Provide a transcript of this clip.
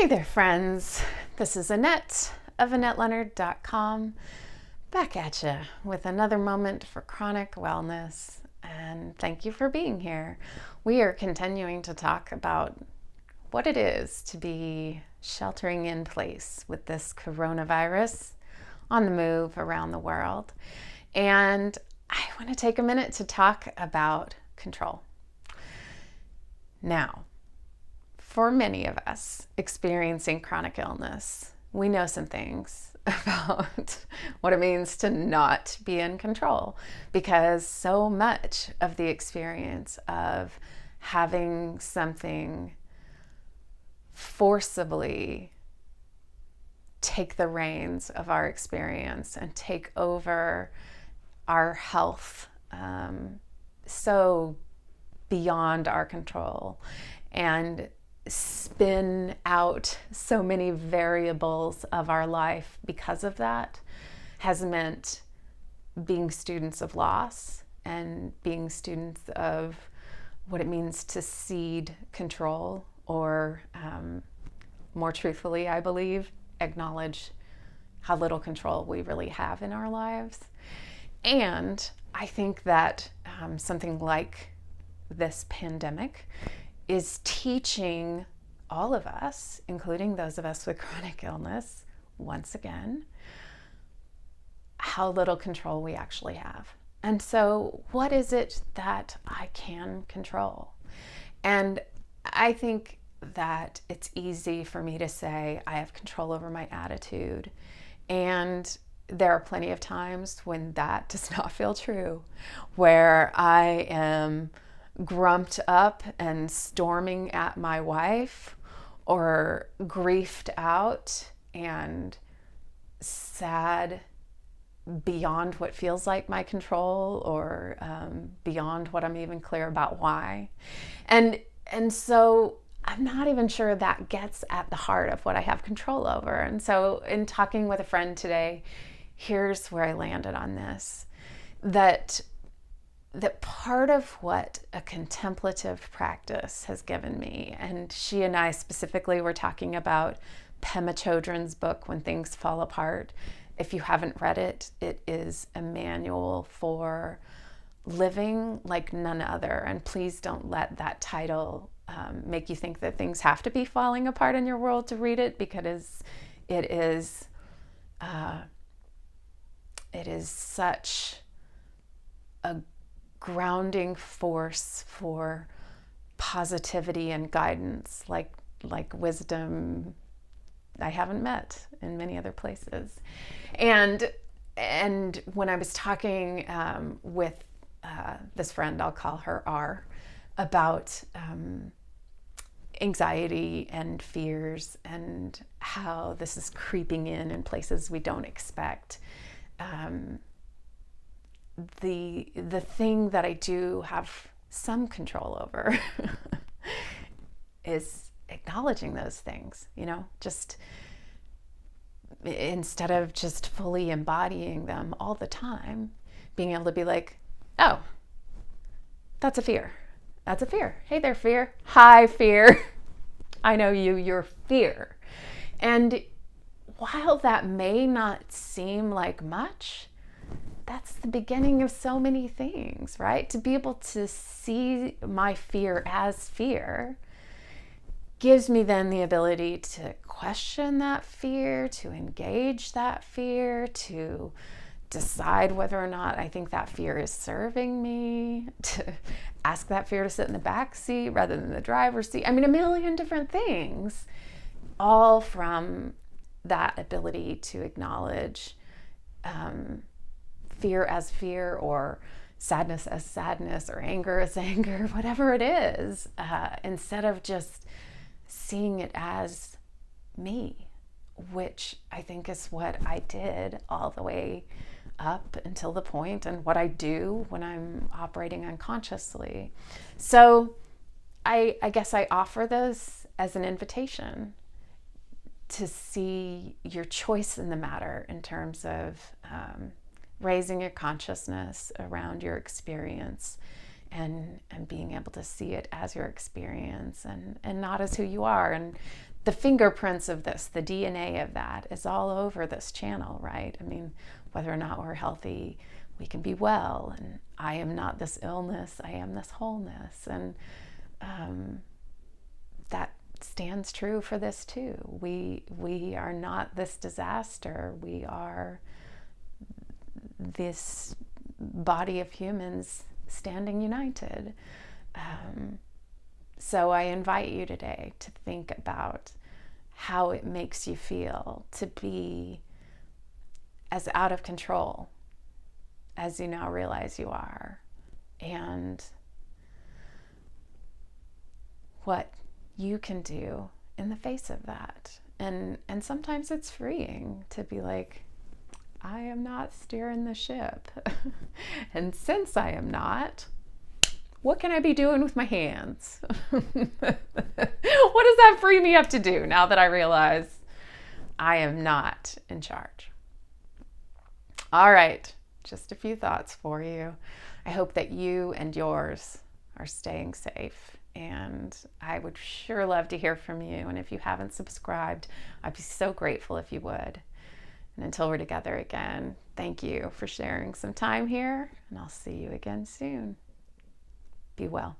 Hey there, friends. This is Annette of AnnetteLeonard.com, back at you with another moment for chronic wellness. And thank you for being here. We are continuing to talk about what it is to be sheltering in place with this coronavirus on the move around the world. And I want to take a minute to talk about control. Now, for many of us experiencing chronic illness, we know some things about what it means to not be in control, because so much of the experience of having something forcibly take the reins of our experience and take over our health, so beyond our control, and spin out so many variables of our life because of that, has meant being students of loss and being students of what it means to cede control, or more truthfully, I believe, acknowledge how little control we really have in our lives. And I think that something like this pandemic is teaching all of us, including those of us with chronic illness, once again, how little control we actually have. And so what is it that I can control? And I think that it's easy for me to say I have control over my attitude. And there are plenty of times when that does not feel true, where I am grumped up and storming at my wife, or griefed out and sad beyond what feels like my control, or beyond what I'm even clear about why. And so I'm not even sure that gets at the heart of what I have control over. And so in talking with a friend today, here's where I landed on this, that part of what a contemplative practice has given me, and she and I specifically were talking about Pema Chodron's book, When Things Fall Apart. If you haven't read it, it is a manual for living like none other. And please don't let that title make you think that things have to be falling apart in your world to read it, because it is such a grounding force for positivity and guidance, like wisdom I haven't met in many other places. And when I was talking with this friend, I'll call her R, about anxiety and fears and how this is creeping in places we don't expect, the thing that I do have some control over is acknowledging those things, just instead of just fully embodying them all the time, being able to be like, oh, that's a fear. That's a fear. Hey there, fear. Hi, fear. I know you're fear. And while that may not seem like much, that's the beginning of so many things, right? To be able to see my fear as fear gives me then the ability to question that fear, to engage that fear, to decide whether or not I think that fear is serving me, to ask that fear to sit in the back seat rather than the driver's seat. I mean, a million different things, all from that ability to acknowledge fear as fear, or sadness as sadness, or anger as anger, whatever it is, instead of just seeing it as me, which I think is what I did all the way up until the point, and what I do when I'm operating unconsciously. So I guess I offer this as an invitation to see your choice in the matter in terms of raising your consciousness around your experience, and being able to see it as your experience, and not as who you are. And the fingerprints of this, the DNA of that is all over this channel, right? I mean, whether or not we're healthy, we can be well, and I am not this illness, I am this wholeness. And that stands true for this too. We are not this disaster. We are this body of humans standing united. So I invite you today to think about how it makes you feel to be as out of control as you now realize you are, and what you can do in the face of that. And sometimes it's freeing to be like, I am not steering the ship. And since I am not, what can I be doing with my hands? What does that free me up to do now that I realize I am not in charge? All right, just a few thoughts for you. I hope that you and yours are staying safe, and I would sure love to hear from you. And if you haven't subscribed, I'd be so grateful if you would. And until we're together again, thank you for sharing some time here, and I'll see you again soon. Be well.